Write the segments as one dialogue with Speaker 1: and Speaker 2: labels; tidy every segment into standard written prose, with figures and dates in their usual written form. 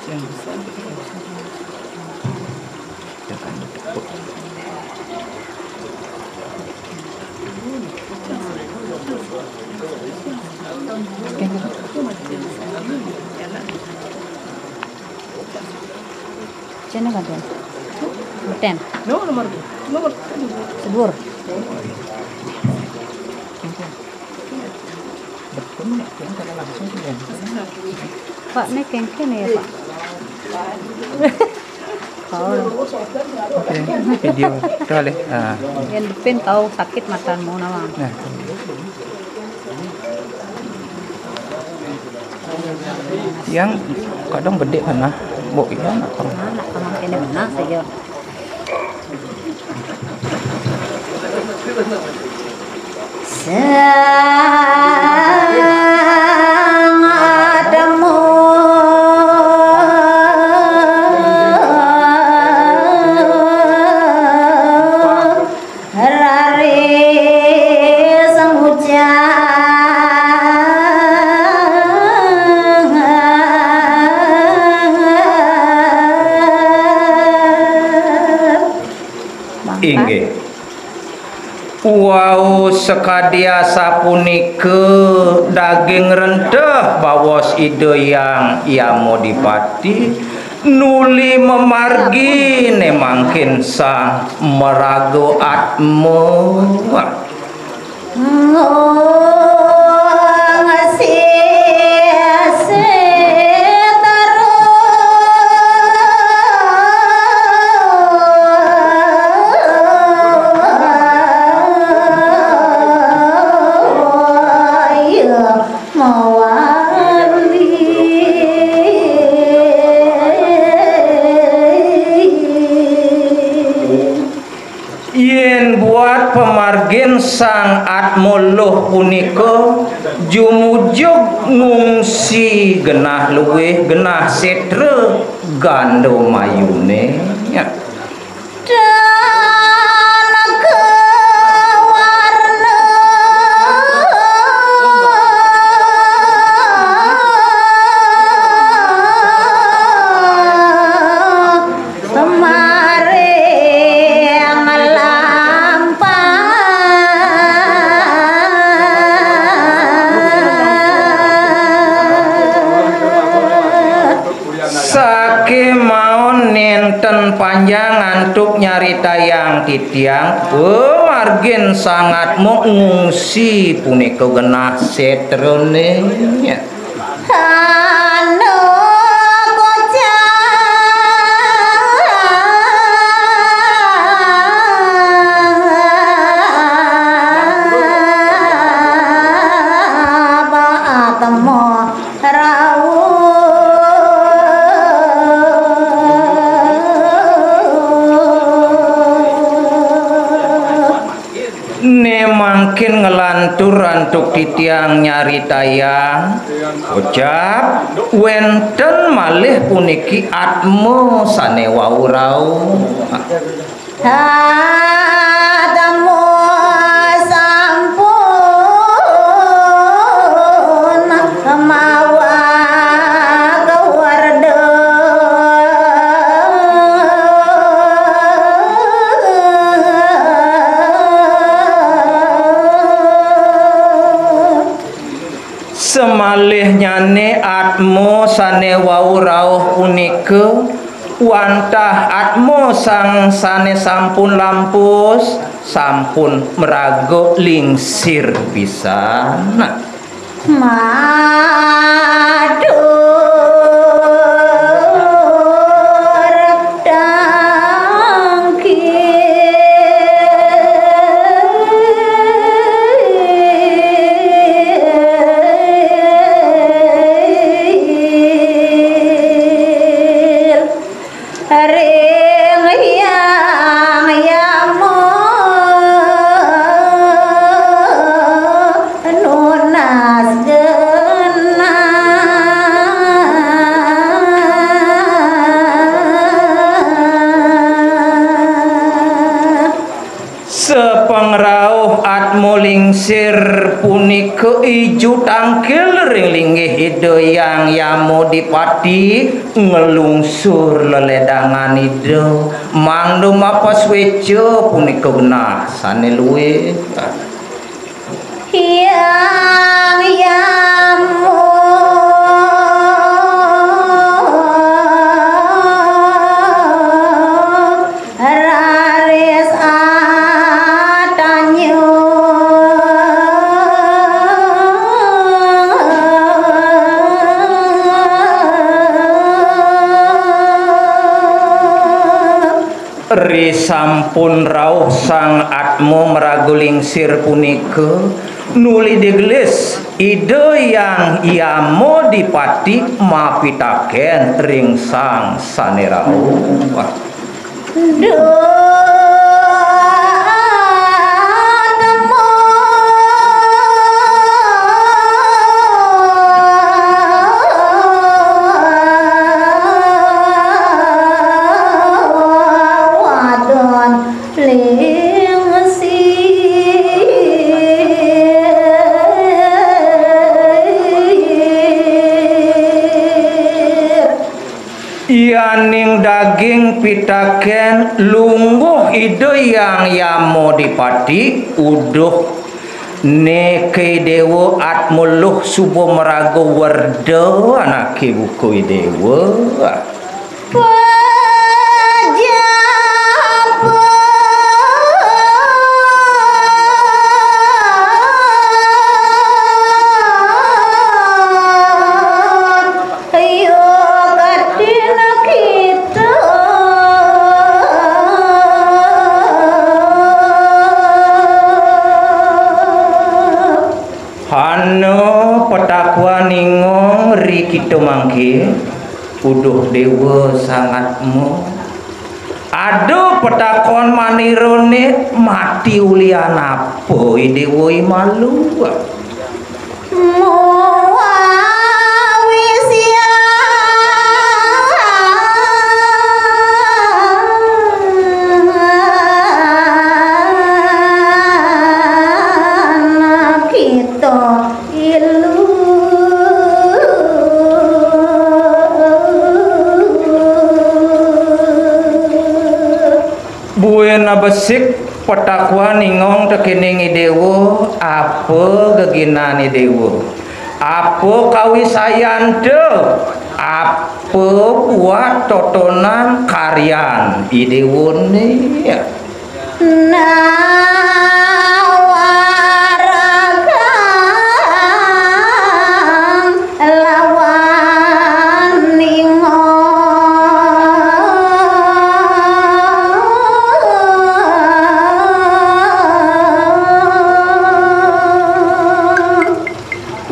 Speaker 1: Cina gantian. Beten.
Speaker 2: Nomor
Speaker 1: Sedur.
Speaker 2: betul ya, kita langsung ya.
Speaker 1: Pak, ini kengken ya Pak. Kau
Speaker 2: Oke, video boleh.
Speaker 1: yang depan tahu sakit matamu nama.
Speaker 2: Nah, yang kadang gede mana? Bu, iya atau
Speaker 1: Mana kamang kene benar saja. Sangadamu rari sang hujan.
Speaker 2: inggih. Wow, sekadiasa punike daging rendah bawos ide yang mau dipati nuli memargi ne mangkin sang merago atmo. Yen buat pemargin sang atmoloh punika jumujug ngungsi genah luwih genah setre gando mayune ya. Sake maon nenten panjangan tuk nyarita yang titiang pemargin sangat mengungsi punika genah setrone ya. Ne mangkin ngelanturan tuk titiang nyari tayang ucap wenten malih puniki atmo sane waurau
Speaker 1: Hadamu sampun mawa kewarda
Speaker 2: semalih nyane atmo sane waurau punike wantah atmo sang sane sampun lampus sampun merago lingsir pisan
Speaker 1: madu
Speaker 2: sepengrauh atmo lingsir punika punika ijo tangkil ring linggih ide yang yamo dipati ngelungsur leledangan ide mangdo mapas wejo punika genah sane luwe
Speaker 1: yang yamu raris atanyo
Speaker 2: risampun rauh sang atmo meraguling sir punika nuli digelis ide yang yamo dipati mapitaken ring sang sanerau yaning daging pitaken lungguh ide yang yamo dipati uduh neke dewa atmuluh subo merago wardo anake buku dewa petakwa ningong ri kita mangke uduh dewa sangatmu aduh petakon manirone mati ulian apa dewa malu buena besik petakwa ningong tekening dewa apa geginane dewa apa kawisayan de apa buat totonan karyan idewone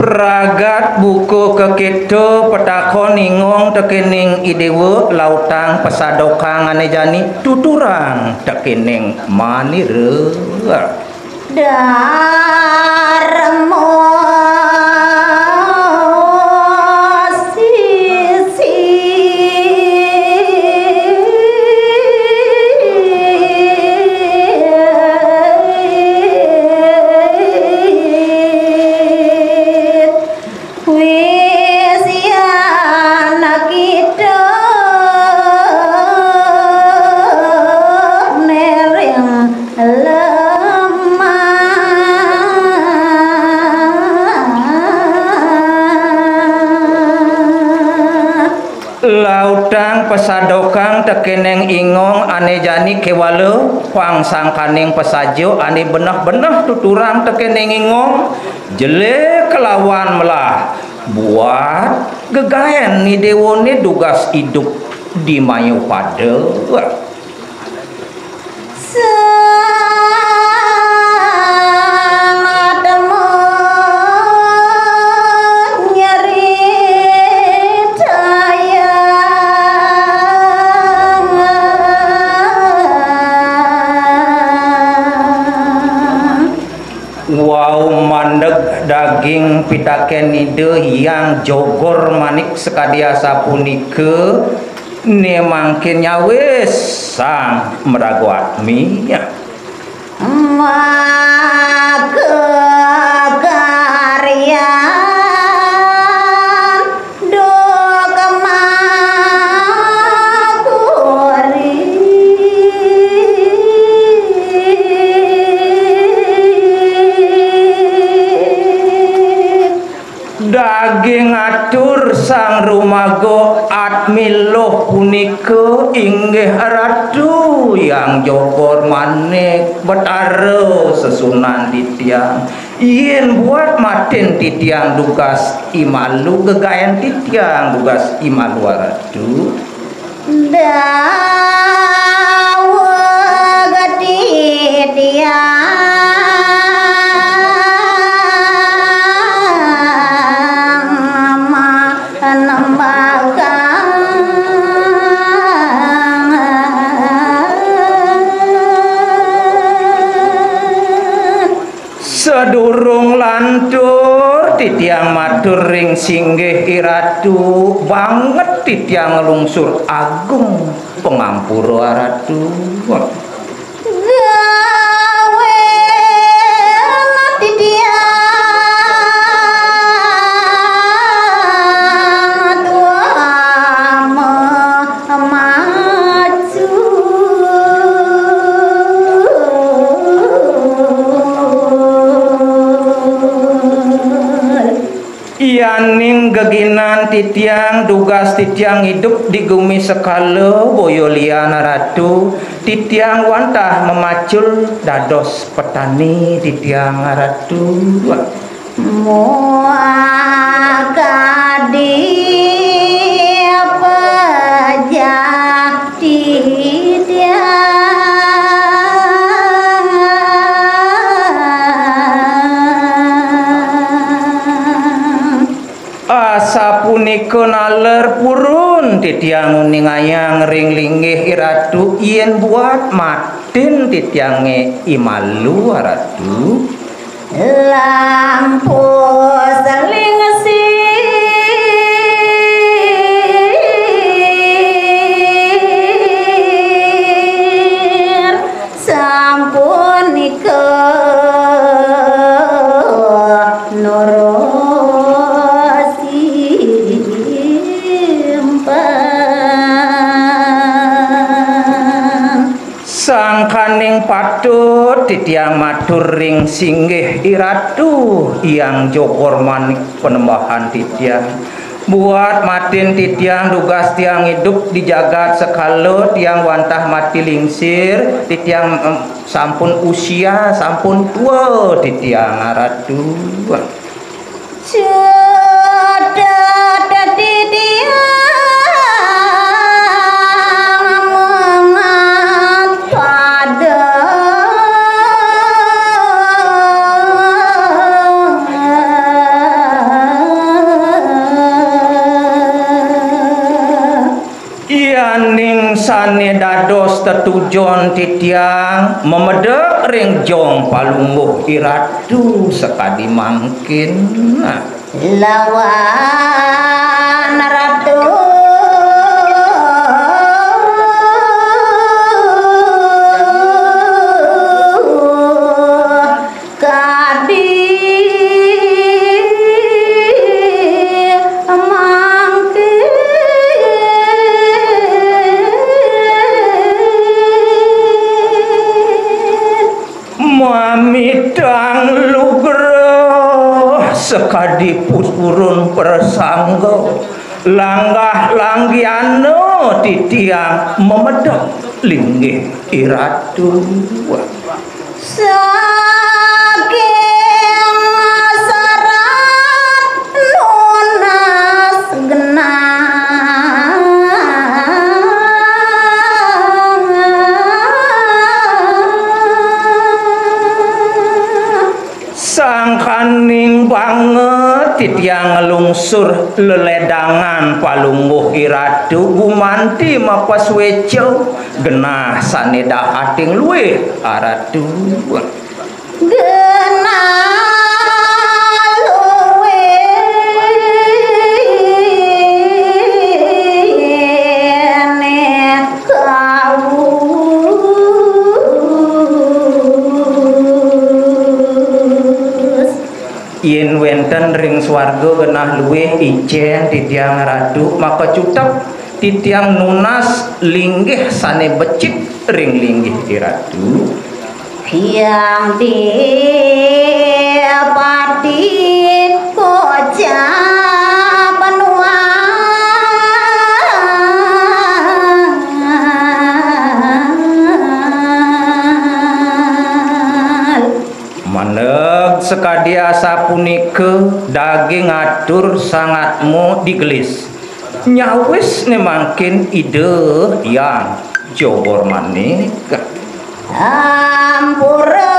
Speaker 2: ragat buku keketo petakon ningong tekening idewo lautang pesadokang anejani tuturang tekening manire
Speaker 1: darmo
Speaker 2: lautang pesadokang tekeneng ingong ane jani kewale pangsangkaning pesajo ane benah-benah tuturang tekeneng ingong jele kelawan melah buat gegaen ni dewone dugas hidup di mayu pada wow mandeg daging pitaken ide yang jogor manik sekadiasa punike ne mangkin nyawes sang meraguat mi
Speaker 1: maka
Speaker 2: daging atur sang rumago admiloh punika inggih ratu yang jogor manik betara sesunan titiang yen buat maten titiang dugas imalu gegayan titiang dugas imalu ratu
Speaker 1: dawa gati dia
Speaker 2: sedurung lantur titiang matur ring singgih iratu banget titiang lungsur agung pengampura ratu
Speaker 1: gawe mati dia tua maju
Speaker 2: yaning geginan titiang dugas titiang hidup di gumi sekala boyoliana ratu titiang wantah memacul dados petani titiang ratu
Speaker 1: muakadi pejati dia
Speaker 2: asa punika naler purun titiang ningayang ring linggih iratu yen buat matin titiange imalu ratu
Speaker 1: lampu seling sir sampun nika
Speaker 2: sangkaning patut titiang matur ring singgih iratu yang jogor manik penembahan titiang buat matin titiang dugas tiang hidup di jagat sekala tiang wantah mati lingsir titiang sampun usia sampun tua titiang ratu yaning sane dados tetujon titiang memedek ring jong palungguh iratu sekadi mangkin
Speaker 1: lawan ratu
Speaker 2: Mamidang lugro sekadi purun persanggo langgah langgiano titiang memedok linggih iratu
Speaker 1: saking sarat lunas genah
Speaker 2: sangkaning banget titiang ngelungsur leledangan palungguh iratu gumanti mapas weco genah saneda hating luwe aratu
Speaker 1: genah luwe nek kau
Speaker 2: yen wenten ring swarga genah luwih icen titiang ratu maka cutek titiang nunas linggih sane becik ring linggih iratu
Speaker 1: yang di pati kocang
Speaker 2: sekadia sapunika daging atur sangatmu digelis nyawis ne mangkin ide yang jobor manik
Speaker 1: ampura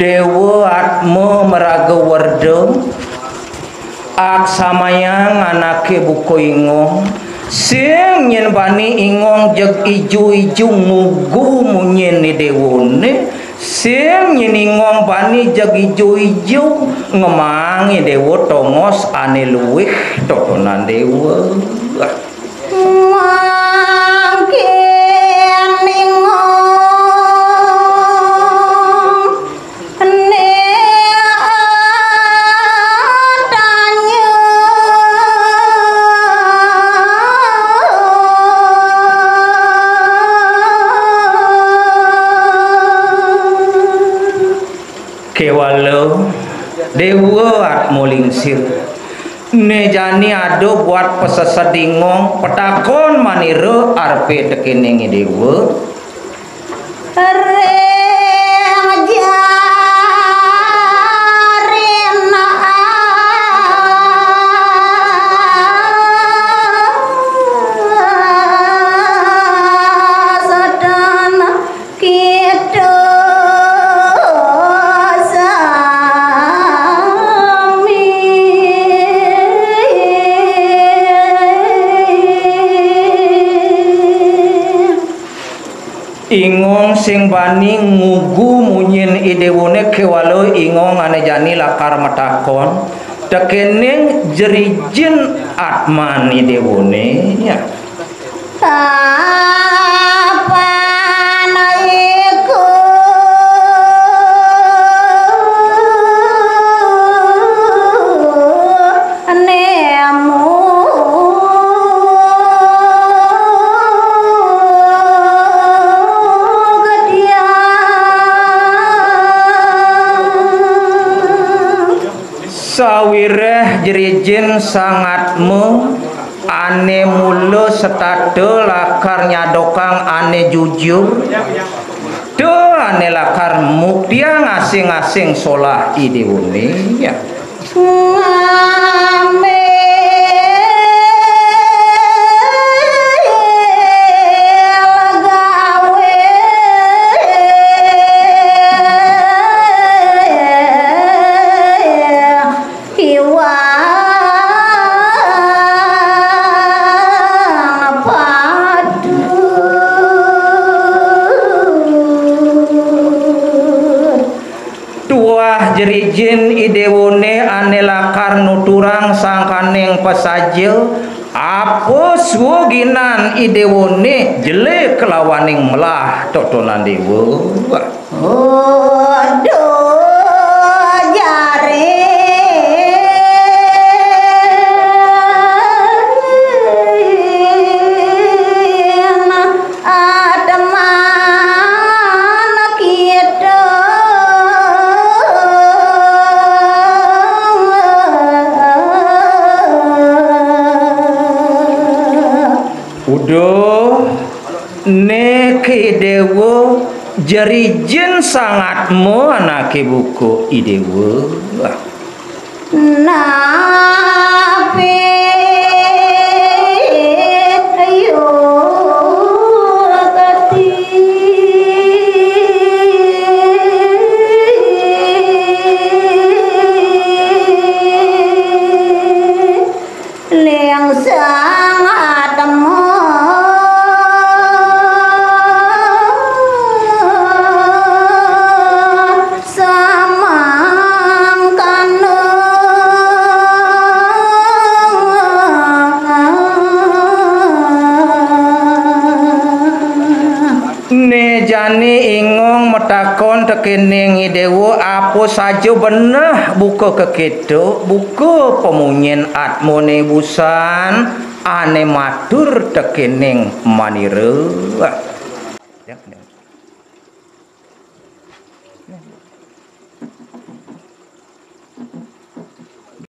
Speaker 2: Dewa atma meraga warda aksamayang anake buko ingong sing nyen bani ingong jeg ijo-ijo ngugu munyen ni dewone sing nyen ingong bani jeg ijo-ijo ngemangi dewa tongos ane luwih totonan dewa kewalo dewa atmo lingsir nejani ado buat pesesat dingong petakon maniro arpe tekening dewa ingong sing bani ngugu munyin idewone kewalo ingong ane jani lakar matakon tekening jerijin atman idewone ya sawireh jerijin sangatmu ane mulu setade lakar nyadokang ane jujur do ane lakar muktia ngasing-ngasing solah idewone ya jerijin idewone ane lakar nuturang sangkaning pesajil apus wuginan idewone jele kelawaning melah totonan dewa udo neke dewa jerijin sangatmu anake buku idewa
Speaker 1: nape ayo kati leang sang atmo
Speaker 2: Ne jani ingong metakon tekening idewo apa saja benah buka ke kita buka pemunyin atmone busan ane matur tekening manira. Ya.